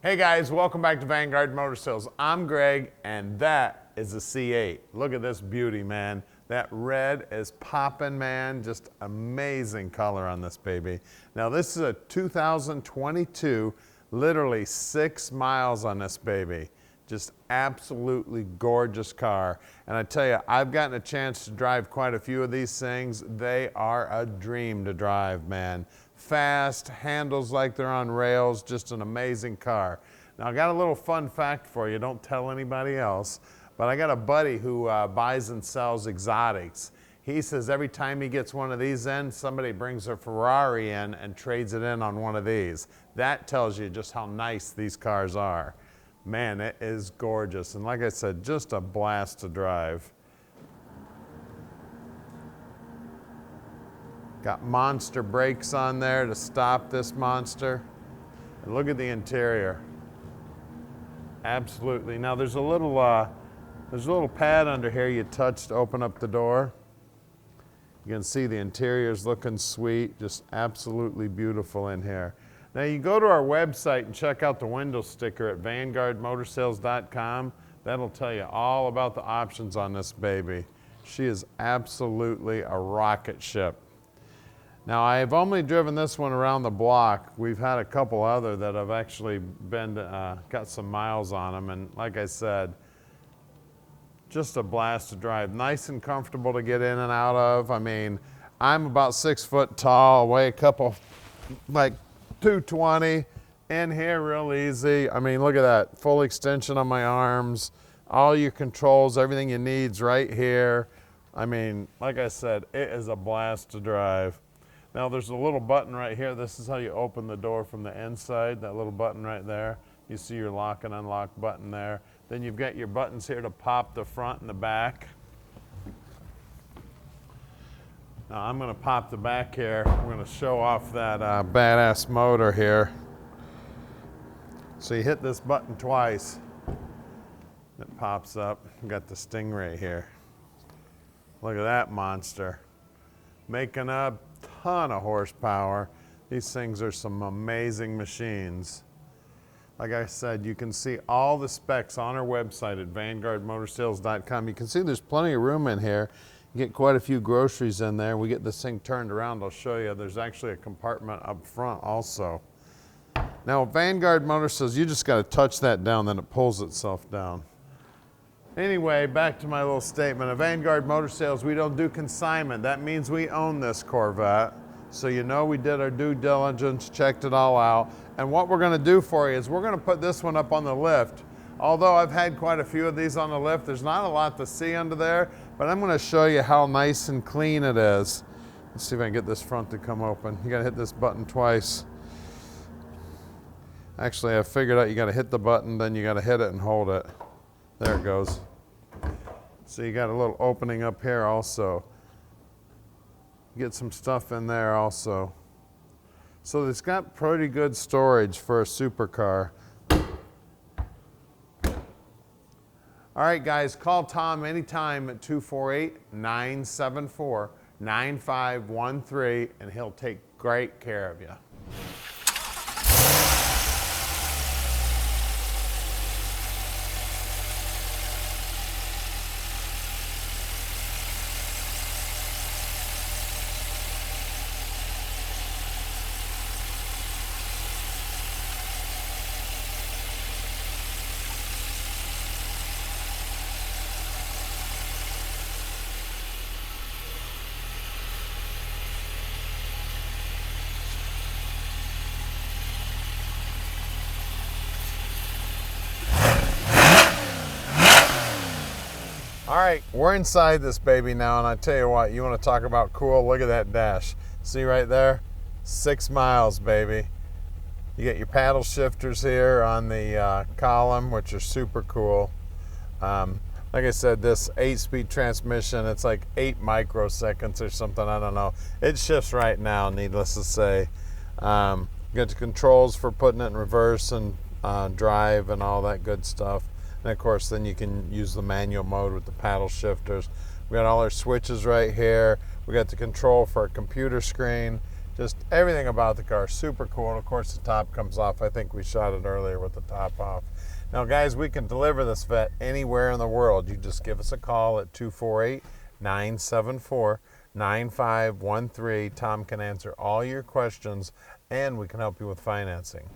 Hey guys, welcome back to Vanguard Motor Sales. I'm Greg, and that is a C8. Look at this beauty, man. That red is popping, man. Just amazing color on this baby. Now this is a 2022, literally 6 miles on this baby. Just absolutely gorgeous car. And I tell you, I've gotten a chance to drive quite a few of these things. They are a dream to drive, man. Fast, handles like they're on rails, just an amazing car. Now I got a little fun fact for you, don't tell anybody else, but I got a buddy who buys and sells exotics. He says every time he gets one of these in, somebody brings a Ferrari in and trades it in on one of these. That tells you just how nice these cars are. Man, it is gorgeous, and like I said, just a blast to drive. Got monster brakes on there to stop this monster. And look at the interior. Absolutely. Now there's a little pad under here you touch to open up the door. You can see the interior's looking sweet, just absolutely beautiful in here. Now you go to our website and check out the window sticker at vanguardmotorsales.com. That'll tell you all about the options on this baby. She is absolutely a rocket ship. Now I've only driven this one around the block. We've had a couple other that have actually been, got some miles on them, and like I said, just a blast to drive. Nice and comfortable to get in and out of. I mean, I'm about 6 foot tall, weigh a couple, like 220, in here real easy. I mean, look at that, full extension on my arms, all your controls, everything you need's right here. I mean, like I said, it is a blast to drive. Now there's a little button right here. This is how you open the door from the inside, that little button right there. You see your lock and unlock button there. Then you've got your buttons here to pop the front and the back. Now I'm gonna pop the back here. We're gonna show off that badass motor here. So you hit this button twice, it pops up. We've got the Stingray here. Look at that monster. Making a ton of horsepower. These things are some amazing machines. Like I said, you can see all the specs on our website at vanguardmotorsales.com. You can see there's plenty of room in here. You get quite a few groceries in there. We get this thing turned around, I'll show you. There's actually a compartment up front also. Now Vanguard Motor Sales, you just gotta touch that down, then it pulls itself down. Anyway, back to my little statement. At Vanguard Motor Sales, we don't do consignment. That means we own this Corvette. So you know we did our due diligence, checked it all out. And what we're gonna do for you is we're gonna put this one up on the lift. Although I've had quite a few of these on the lift, there's not a lot to see under there, but I'm gonna show you how nice and clean it is. Let's see if I can get this front to come open. You gotta hit this button twice. Actually, I figured out you gotta hit the button, then you gotta hit it and hold it. There it goes. So you got a little opening up here also. Get some stuff in there also. So it's got pretty good storage for a supercar. All right, guys, call Tom anytime at 248-974-9513, and he'll take great care of you. All right, we're inside this baby now, and I tell you what, you want to talk about cool, look at that dash. See right there? 6 miles, baby. You get your paddle shifters here on the column, which are super cool. Like I said, this 8-speed transmission, it's like 8 microseconds or something, I don't know. It shifts right now, needless to say. You got the controls for putting it in reverse and drive and all that good stuff. And of course, then you can use the manual mode with the paddle shifters. We got all our switches right here. We got the control for our computer screen. Just everything about the car, super cool. And of course the top comes off. I think we shot it earlier with the top off. Now guys, we can deliver this Vette anywhere in the world. You just give us a call at 248-974-9513. Tom can answer all your questions and we can help you with financing.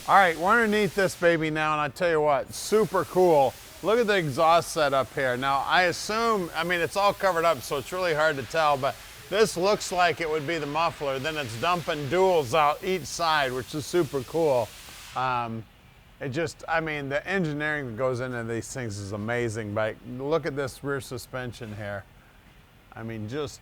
All right, we're underneath this baby now, and I tell you what, super cool. Look at the exhaust setup here. Now I assume, I mean, it's all covered up, so it's really hard to tell, but this looks like it would be the muffler. Then it's dumping duals out each side, which is super cool. It just, I mean, the engineering that goes into these things is amazing. But look at this rear suspension here. I mean, just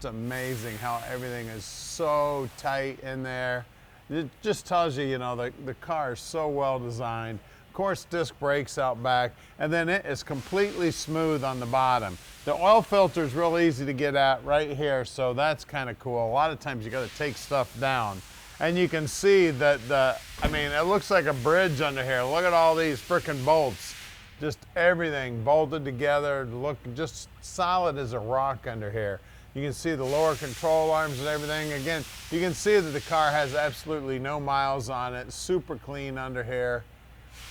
amazing how everything is so tight in there. It just tells you, you know, the car is so well designed. Of course, disc brakes out back, and then it is completely smooth on the bottom. The oil filter is real easy to get at right here, so that's kind of cool. A lot of times you got to take stuff down. And you can see that I mean, it looks like a bridge under here. Look at all these frickin' bolts. Just everything bolted together, look just solid as a rock under here. You can see the lower control arms and everything. Again, you can see that the car has absolutely no miles on it. Super clean under here.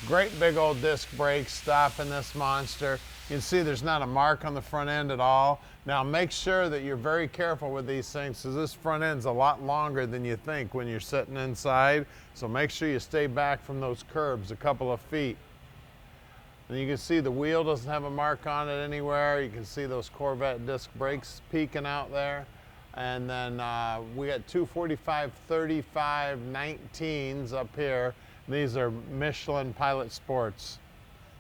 Great big old disc brakes stopping this monster. You can see there's not a mark on the front end at all. Now make sure that you're very careful with these things, because this front end's a lot longer than you think when you're sitting inside. So make sure you stay back from those curbs a couple of feet. And you can see the wheel doesn't have a mark on it anywhere. You can see those Corvette disc brakes peeking out there. And then we got 245 35 19s up here. These are Michelin Pilot Sports.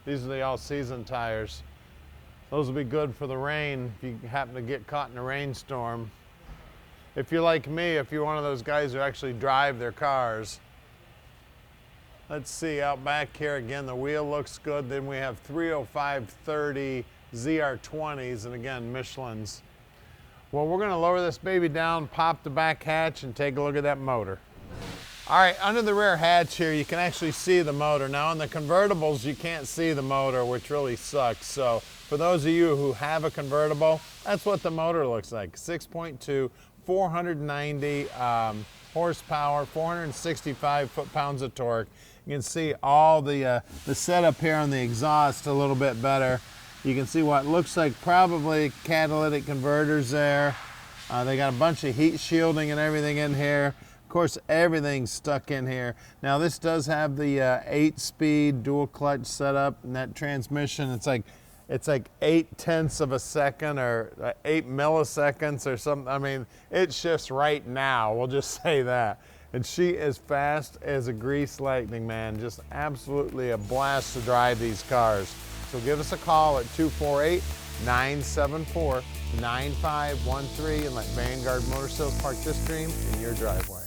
These are the all-season tires. Those will be good for the rain if you happen to get caught in a rainstorm. If you're like me, if you're one of those guys who actually drive their cars. Let's see, out back here again, the wheel looks good. Then we have 305 30 ZR20s, and again, Michelin's. Well, we're gonna lower this baby down, pop the back hatch, and take a look at that motor. All right, under the rear hatch here, you can actually see the motor. Now, in the convertibles, you can't see the motor, which really sucks. So, for those of you who have a convertible, that's what the motor looks like. 6.2, 490 horsepower, 465 foot-pounds of torque. You can see all the setup here on the exhaust a little bit better. You can see what looks like probably catalytic converters there. They got a bunch of heat shielding and everything in here. Of course, everything's stuck in here. Now, this does have the 8-speed dual clutch setup, and that transmission, it's like 0.8 of a second or 8 milliseconds or something. I mean, it shifts right now, we'll just say that. And she is fast as a greased lightning, man. Just absolutely a blast to drive these cars. So give us a call at 248-974-9513 and let Vanguard Motor Sales park this dream in your driveway.